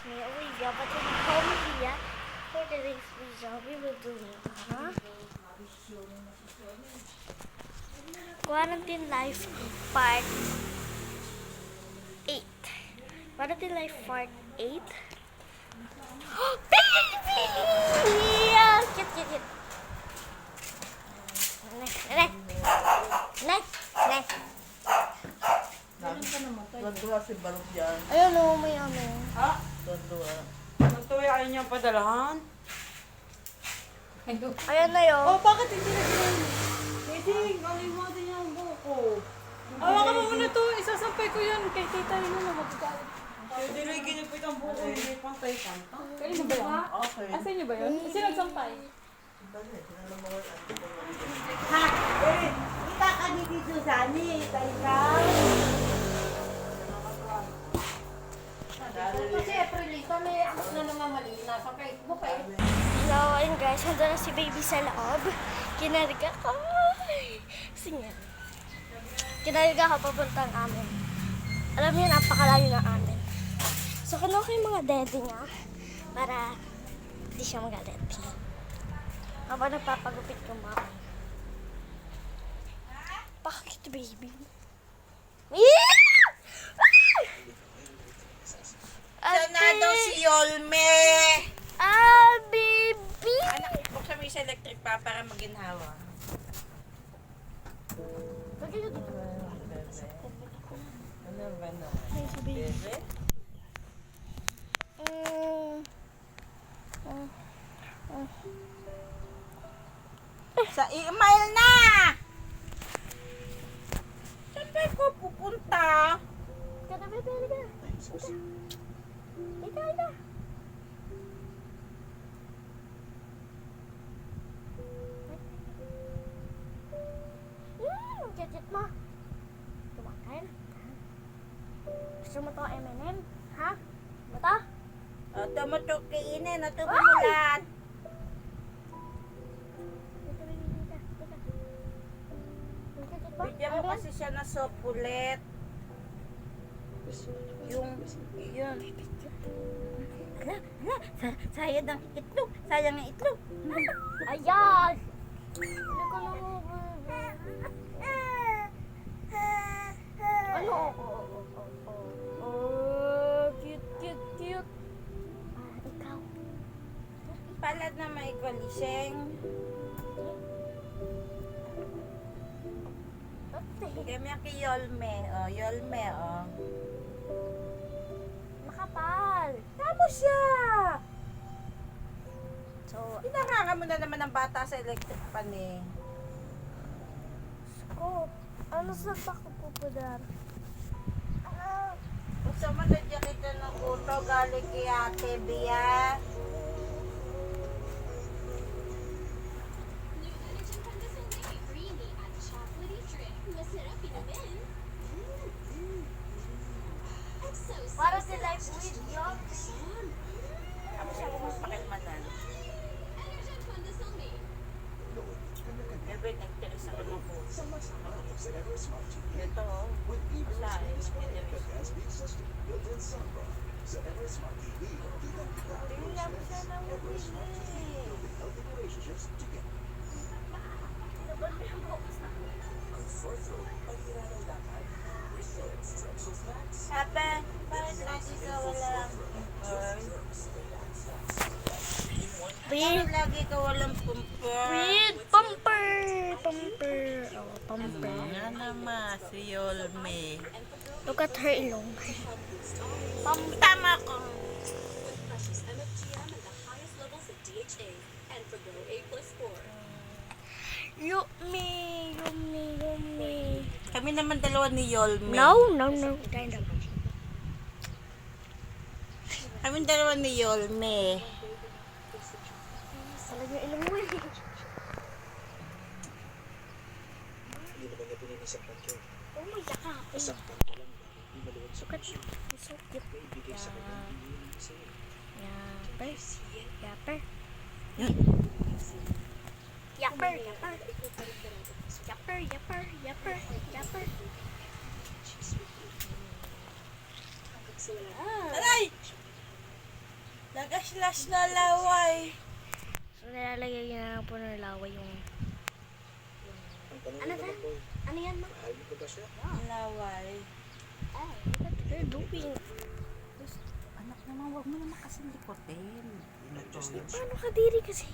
me, Olivia, but when you call me Leah, for today's video, we will do Quarantine Life Part 8. Quarantine Life Part 8. Oh, baby! Yeah! Cute, cute, cute. Next. Tuwa si Balok dyan. Ayun o, may ano. Ha? Tuwa. Tuwi ayaw niya padalahan. Ayun na yun. Oh, bakit hindi na ginawa? Hindi, gawin mo din yung buko. Awa ka mo muna to, isasampay ko yan kay tita rin na magagalit. Hindi rin ginipit ang buko, hindi pantay-panta. Kayo na ba yan? Okay. Asa niyo ba yun? Sino nagsampay? Ha? Eh, kita ka ni Tito Sani, ikaw. Kasi Aprilita, may anak na namamali na sa Facebook eh. So, ayun guys, nandun na si baby sa loob. Kinarga ko. Sige. Kinarga ko papuntang amin. Alam niyo, napakalayo ng amin. So, kinuha ko yung mga dede niya para hindi siya magalit. Habang nagpapagupit ko mama. Bakit, baby? Sana daw si Yolme. Baby! Anak, buksan mo yung electric pa para maginhawa. Ano ba na? Ay, si baby. Bebe? Sa email na! Saan ba ko pupunta? Kada, baby, halika. Halika. Gadget mo. Kumakain. Gusto mo to M&M? Ha? Mata? Ito mo ito kainin. Ito mo lahat. Bigyan mo kasi siya na sopulet. Yun. Sayang ang itlog. Sayang ang itlog. Ayan! Hindi ko na ano? Oh, cute. Ikaw. Palad na may koliseng. Kami ang kay Yolme. Oh, Yolme, oh. Makapal. Tamo siya! So, Pinanganga mo na naman ang bata sa electric pan eh. ko. Ano sa pakupupudar? Gusto mo na dyan kita ng kuto galing kay Ate Bia. Para sa life with yum. Ano siya kung magpakilmanan? Bebe, nagtiris ako ng puso. Ito, oh. Wala eh. Nagtiris. Tingnan mo siya ng Hape, bakit lagi ka walang Breed. lagi ka walang pumper? Pumper. Oh, pumper. Nga naman, si Yolme. Look at her ilong. Tama ko. Yummy. Kami naman dalawa ni Yolme. No. Kami dalawa ni Yolme. Salag yung ilong mo eh. Oh my God. Look at you. You're so cute. Yapper. Aray! Slash na laway. So, nilalagay na lang po ng laway yung... Ano ba? Ano yan, ma? Laway. Ay, what you're doing? Anak naman, huwag mo naman kasing likotin. Paano ka diri kasi?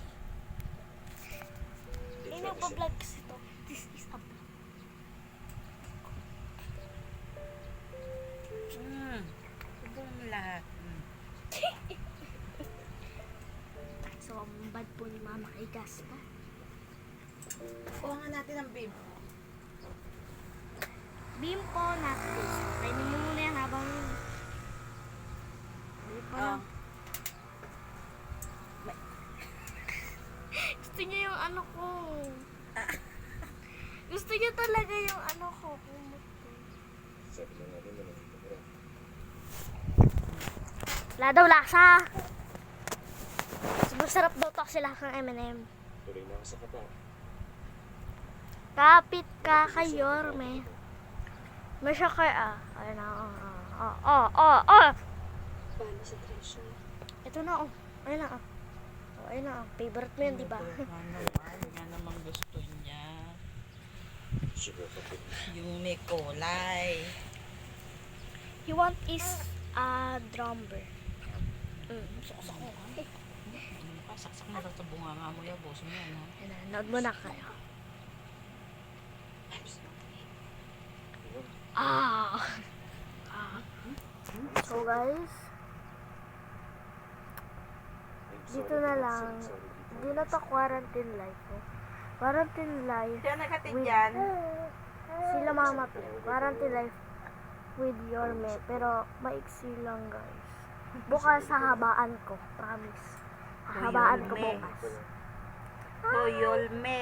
May nagpa-vlog kasi to. This is a vlog. Subong mo lahat. So, ang bad po ni Mama kay Gaspa. Kuha nga natin ang bib. Beam po natin. Kainin mo muna yan habang... Hindi pa lang. Gusto niya yung ano ko. Gusto niya talaga yung ano ko. Wala daw lasa. Masarap daw to kasi lasa ng M&M. Kapit ka kay Yorme. May siya kay ayun na, Ito na, ayun na, ayun na, favorite mo yun, di ba? Yan naman gusto niya. Yung may kulay. He want is a drummer. Saksak mo. Saksak na sa bunga nga mo yan, boss mo yan, ha? Nanood mo na kayo. So guys, dito na lang. Hindi na to quarantine life. Quarantine life. Diyan nakatin dyan. Sila Mama P. Quarantine life with Yorme. Pero maiksi lang guys. Bukas hahabaan ko. Promise. Hahabaan ko Yorme. bukas. Hoyolme.